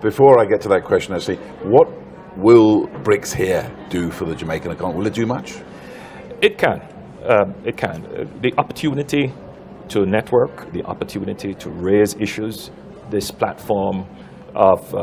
Before I get to that question, actually, what will Brics here do for the Jamaican economy? Will it do much? It can. It can. The opportunity to network, the opportunity to raise issues, this platform of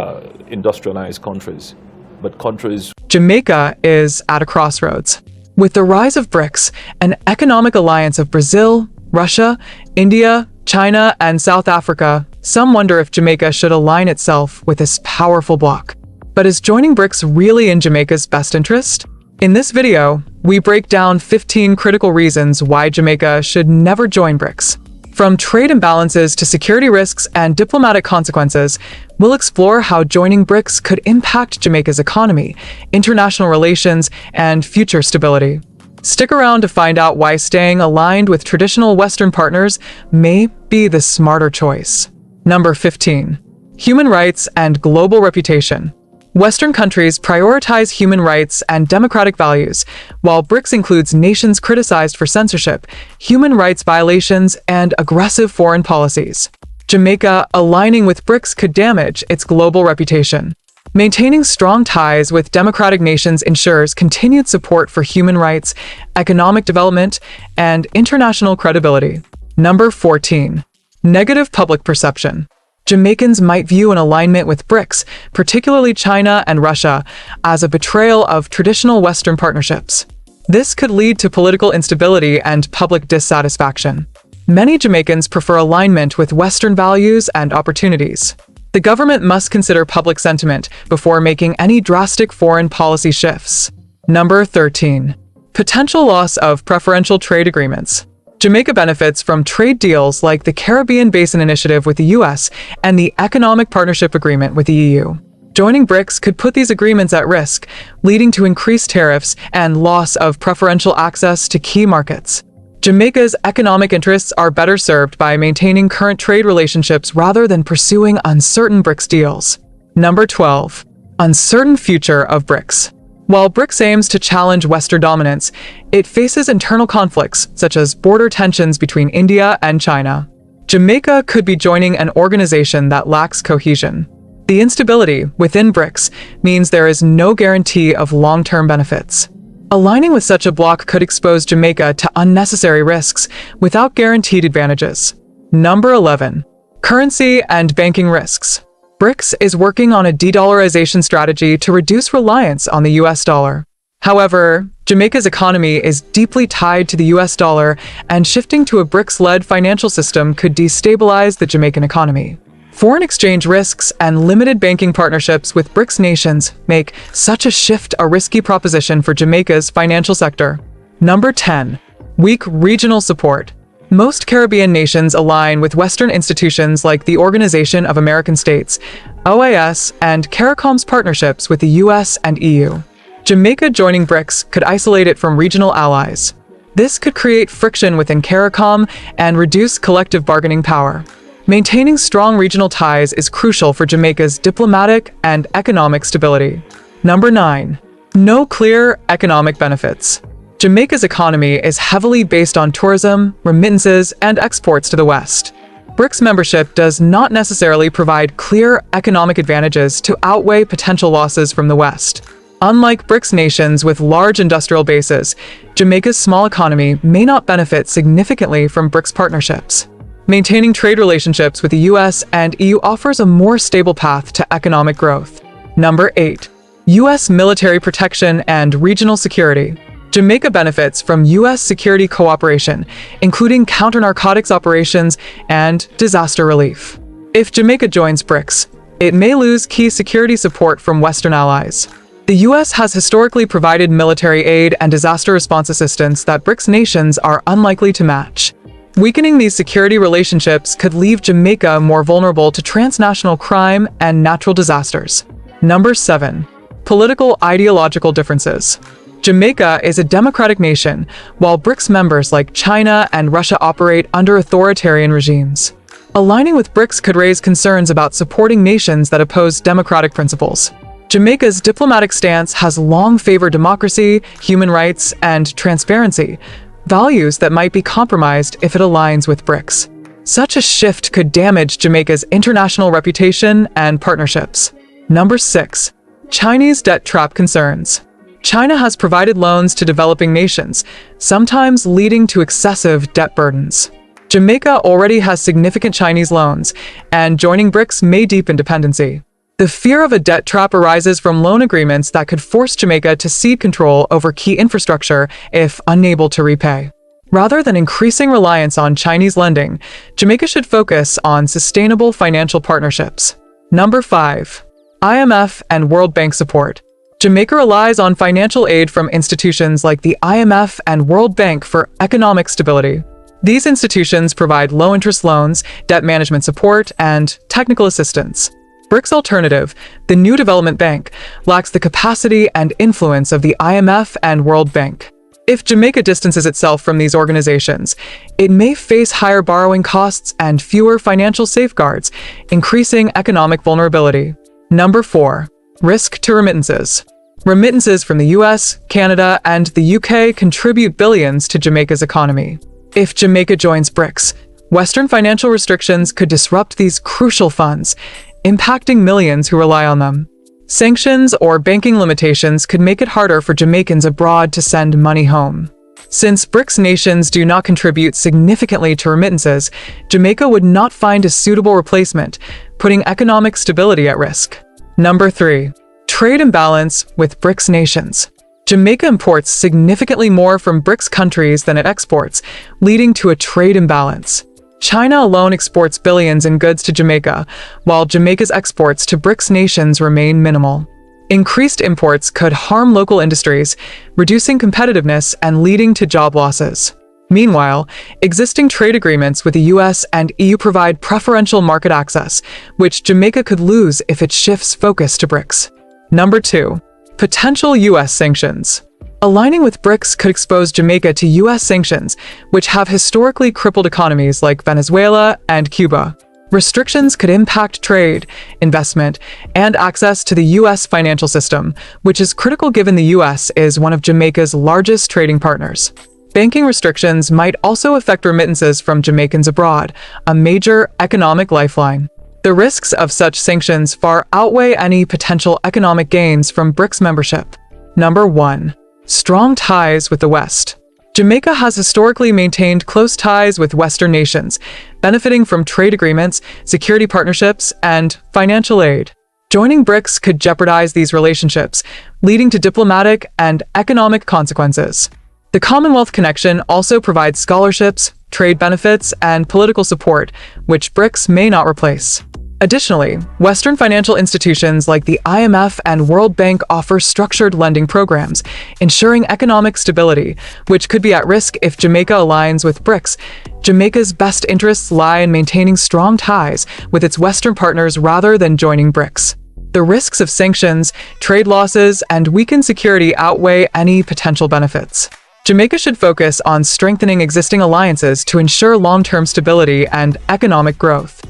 industrialized countries, but countries. Jamaica is at a crossroads. With the rise of Brics, an economic alliance of Brazil, Russia, India, China, and South Africa, some wonder if Jamaica should align itself with this powerful bloc. But is joining Brics really in Jamaica's best interest? In this video, we break down 15 critical reasons why Jamaica should never join Brics. From trade imbalances to security risks and diplomatic consequences, we'll explore how joining Brics could impact Jamaica's economy, international relations, and future stability. Stick around to find out why staying aligned with traditional Western partners may be the smarter choice. Number 15. Human rights and global reputation. Western countries prioritize human rights and democratic values, while Brics includes nations criticized for censorship, human rights violations, and aggressive foreign policies. Jamaica aligning with Brics could damage its global reputation. Maintaining strong ties with democratic nations ensures continued support for human rights, economic development, and international credibility. Number 14. Negative public perception. Jamaicans might view an alignment with Brics, particularly China and Russia, as a betrayal of traditional Western partnerships. This could lead to political instability and public dissatisfaction. Many Jamaicans prefer alignment with Western values and opportunities. The government must consider public sentiment before making any drastic foreign policy shifts. Number 13. Potential loss of preferential trade agreements. Jamaica benefits from trade deals like the Caribbean Basin Initiative with the US and the Economic Partnership Agreement with the EU. Joining Brics could put these agreements at risk, leading to increased tariffs and loss of preferential access to key markets. Jamaica's economic interests are better served by maintaining current trade relationships rather than pursuing uncertain Brics deals. Number 12. Uncertain future of Brics. While Brics aims to challenge Western dominance, it faces internal conflicts, such as border tensions between India and China. Jamaica could be joining an organization that lacks cohesion. The instability within Brics means there is no guarantee of long-term benefits. Aligning with such a bloc could expose Jamaica to unnecessary risks without guaranteed advantages. Number 11. Currency and banking risks. Brics is working on a de-dollarization strategy to reduce reliance on the US dollar. However, Jamaica's economy is deeply tied to the US dollar, and shifting to a Brics-led financial system could destabilize the Jamaican economy. Foreign exchange risks and limited banking partnerships with Brics nations make such a shift a risky proposition for Jamaica's financial sector. Number 10. Weak regional support. Most Caribbean nations align with Western institutions like the Organization of American States, OAS, and CARICOM's partnerships with the US and EU. Jamaica joining Brics could isolate it from regional allies. This could create friction within CARICOM and reduce collective bargaining power. Maintaining strong regional ties is crucial for Jamaica's diplomatic and economic stability. Number 9. No clear economic benefits. Jamaica's economy is heavily based on tourism, remittances, and exports to the West. Brics membership does not necessarily provide clear economic advantages to outweigh potential losses from the West. Unlike Brics nations with large industrial bases, Jamaica's small economy may not benefit significantly from Brics partnerships. Maintaining trade relationships with the US and EU offers a more stable path to economic growth. Number 8. US military protection and regional security. Jamaica benefits from US security cooperation, including counter-narcotics operations and disaster relief. If Jamaica joins Brics, it may lose key security support from Western allies. The US has historically provided military aid and disaster response assistance that Brics nations are unlikely to match. Weakening these security relationships could leave Jamaica more vulnerable to transnational crime and natural disasters. Number 7. Political ideological differences. Jamaica is a democratic nation, while Brics members like China and Russia operate under authoritarian regimes. Aligning with Brics could raise concerns about supporting nations that oppose democratic principles. Jamaica's diplomatic stance has long favored democracy, human rights, and transparency, values that might be compromised if it aligns with Brics. Such a shift could damage Jamaica's international reputation and partnerships. Number 6. Chinese debt trap concerns. China has provided loans to developing nations, sometimes leading to excessive debt burdens. Jamaica already has significant Chinese loans, and joining BRICS may deepen dependency. The fear of a debt trap arises from loan agreements that could force Jamaica to cede control over key infrastructure if unable to repay. Rather than increasing reliance on Chinese lending, Jamaica should focus on sustainable financial partnerships. Number 5. IMF and World Bank support. Jamaica relies on financial aid from institutions like the IMF and World Bank for economic stability. These institutions provide low-interest loans, debt management support, and technical assistance. BRICS Alternative, the new development bank, lacks the capacity and influence of the IMF and World Bank. If Jamaica distances itself from these organizations, it may face higher borrowing costs and fewer financial safeguards, increasing economic vulnerability. Number 4. Risk to remittances. Remittances from the US, Canada, and the UK contribute billions to Jamaica's economy. If Jamaica joins BRICS, Western financial restrictions could disrupt these crucial funds, impacting millions who rely on them. Sanctions or banking limitations could make it harder for Jamaicans abroad to send money home. Since BRICS nations do not contribute significantly to remittances, Jamaica would not find a suitable replacement, putting economic stability at risk. Number 3. Trade imbalance with BRICS nations. Jamaica imports significantly more from BRICS countries than it exports, leading to a trade imbalance. China alone exports billions in goods to Jamaica, while Jamaica's exports to BRICS nations remain minimal. Increased imports could harm local industries, reducing competitiveness and leading to job losses. Meanwhile, existing trade agreements with the US and EU provide preferential market access, which Jamaica could lose if it shifts focus to BRICS. Number 2. Potential US sanctions. Aligning with BRICS could expose Jamaica to US sanctions, which have historically crippled economies like Venezuela and Cuba. Restrictions could impact trade, investment, and access to the US financial system, which is critical given the US is one of Jamaica's largest trading partners. Banking restrictions might also affect remittances from Jamaicans abroad, a major economic lifeline. The risks of such sanctions far outweigh any potential economic gains from BRICS membership. Number 1. Strong ties with the West. Jamaica has historically maintained close ties with Western nations, benefiting from trade agreements, security partnerships, and financial aid. Joining BRICS could jeopardize these relationships, leading to diplomatic and economic consequences. The Commonwealth connection also provides scholarships, trade benefits, and political support, which BRICS may not replace. Additionally, Western financial institutions like the IMF and World Bank offer structured lending programs, ensuring economic stability, which could be at risk if Jamaica aligns with BRICS. Jamaica's best interests lie in maintaining strong ties with its Western partners rather than joining BRICS. The risks of sanctions, trade losses, and weakened security outweigh any potential benefits. Jamaica should focus on strengthening existing alliances to ensure long-term stability and economic growth.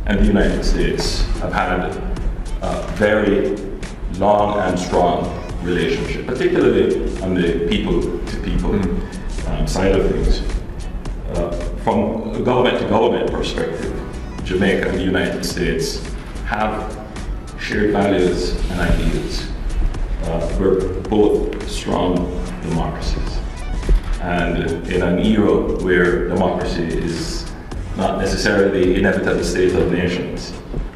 And the United States have had a very long and strong relationship, particularly on the people-to-people side of things. From a government-to-government perspective, Jamaica and the United States have shared values and ideals. We're both strong democracies. And in an era where democracy is not necessarily the inevitable state of nations,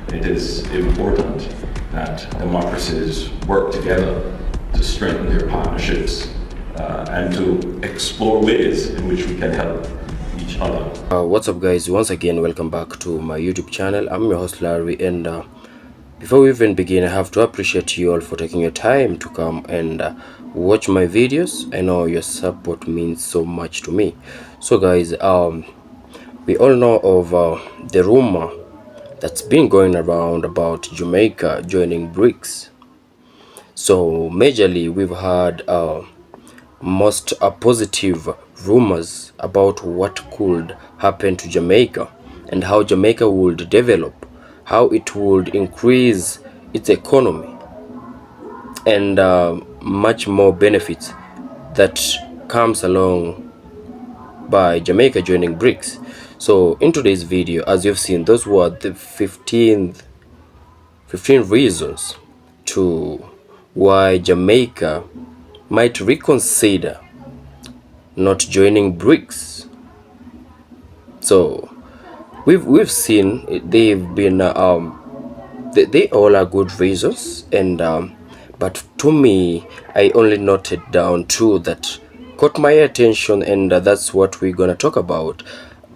it is important that democracies work together to strengthen their partnerships and to explore ways in which we can help each other. What's up, guys? Once again, welcome back to my YouTube channel. I'm your host Larry, and before we even begin, I have to appreciate you all for taking your time to come and watch my videos. I know your support means so much to me. So guys, we all know of the rumor that's been going around about Jamaica joining BRICS. So majorly we've heard most positive rumors about what could happen to Jamaica and how Jamaica would develop, how it would increase its economy, and much more benefits that comes along by Jamaica joining BRICS. So in today's video, as you've seen, those were the 15th 15 reasons to why Jamaica might reconsider not joining Brics. So we've seen they've been they all are good reasons, and but to me, I only noted down two that caught my attention, and that's what we're gonna talk about.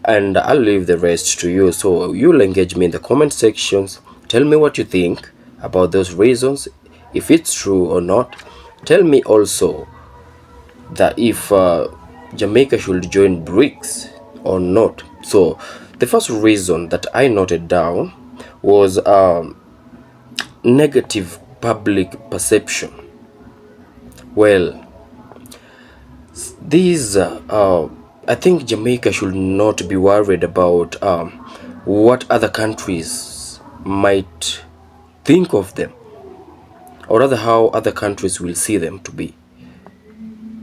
And I'll leave the rest to you. So you'll engage me in the comment sections. Tell me what you think about those reasons, if it's true or not. Tell me also that if Jamaica should join Brics or not. So the first reason that I noted down was negative public perception. Well, these I think Jamaica should not be worried about what other countries might think of them, or rather how other countries will see them to be.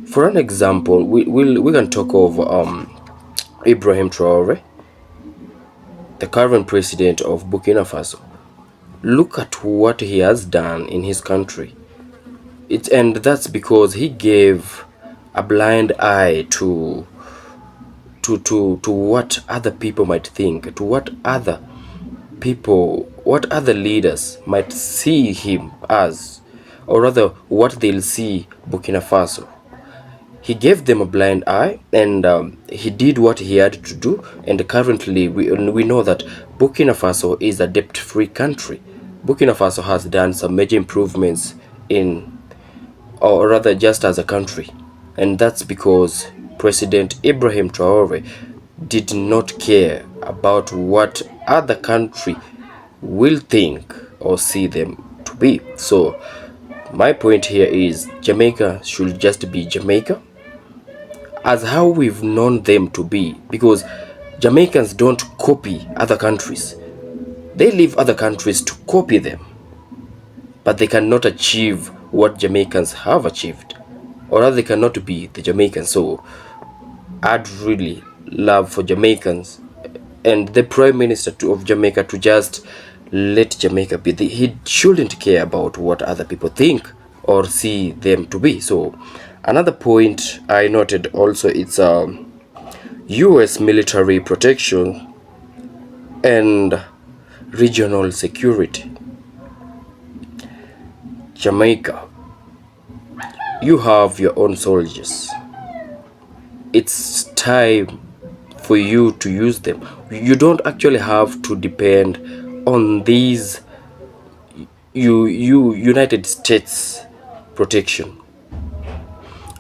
For an example, we can talk of Ibrahim Traore, the current president of Burkina Faso. Look at what he has done in his country. And that's because he gave a blind eye to what other people might think, to what other leaders might see him as, or rather what they'll see Burkina Faso. He gave them a blind eye, and he did what he had to do. And currently we know that Burkina Faso is a debt-free country. Burkina Faso has done some major improvements or rather just as a country, and that's because President Ibrahim Traore did not care about what other country will think or see them to be. So my point here is Jamaica should just be Jamaica as how we've known them to be, because Jamaicans don't copy other countries. They leave other countries to copy them, but they cannot achieve what Jamaicans have achieved, or rather they cannot be the Jamaicans. So I'd really love for Jamaicans and the Prime Minister of Jamaica to just let Jamaica be. He shouldn't care about what other people think or see them to be. So another point I noted also, it's US military protection and regional security. Jamaica, you have your own soldiers. It's time for you to use them. You don't actually have to depend on these United States protection.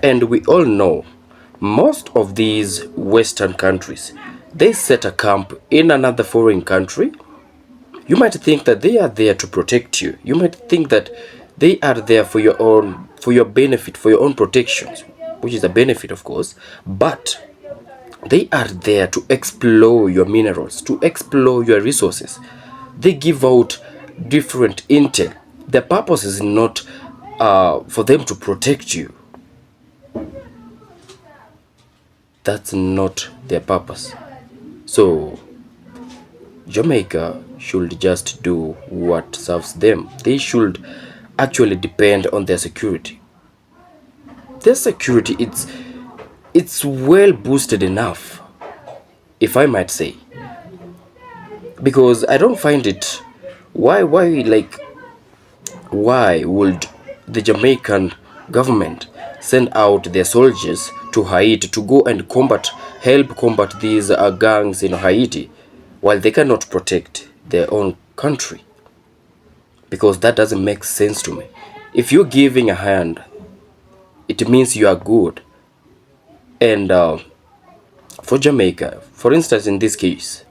And we all know most of these Western countries, they set a camp in another foreign country. You might think that they are there to protect you. You might think that they are there for your benefit, for your own protections, which is a benefit, of course, but they are there to explore your minerals, to explore your resources. They give out different intel. The purpose is not for them to protect you. That's not their purpose. So Jamaica should just do what serves them. They should actually depend on their security. Their security, it's well boosted enough, if I might say, because I don't find it why would the Jamaican government send out their soldiers to Haiti to go and help combat these gangs in Haiti, while they cannot protect their own country? Because that doesn't make sense to me. If you're giving a hand, it means you are good. And for Jamaica, for instance, in this case,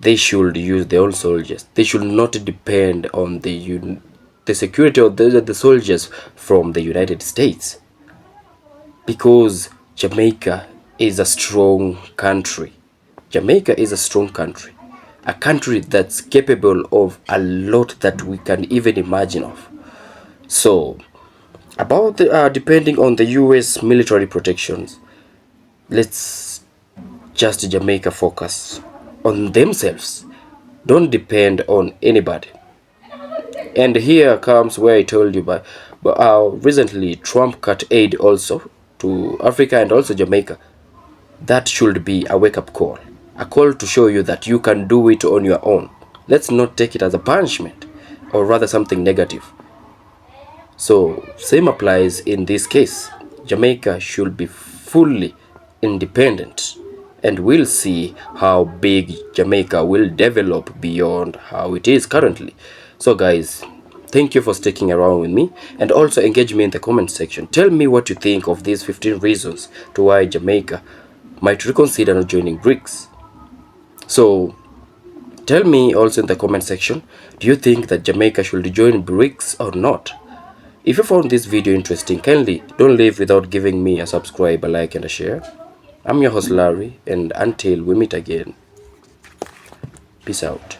they should use their own soldiers. They should not depend on the security of the soldiers from the United States, because Jamaica is a strong country. Jamaica is a strong country, a country that's capable of a lot that we can even imagine of. So about depending on the US military protections, let's just Jamaica focus on themselves. Don't depend on anybody. And here comes where I told you but recently Trump cut aid also to Africa and also Jamaica. That should be a wake-up call, a call to show you that you can do it on your own. Let's not take it as a punishment, or rather something negative. So same applies in this case. Jamaica should be fully independent, and we'll see how big Jamaica will develop beyond how it is currently. So guys, thank you for sticking around with me, and also engage me in the comment section. Tell me what you think of these 15 reasons to why Jamaica might reconsider not joining Brics. So tell me also in the comment section, do you think that Jamaica should join Brics or not? If you found this video interesting, kindly don't leave without giving me a subscribe, a like and a share. I'm your host Larry, and until we meet again, peace out.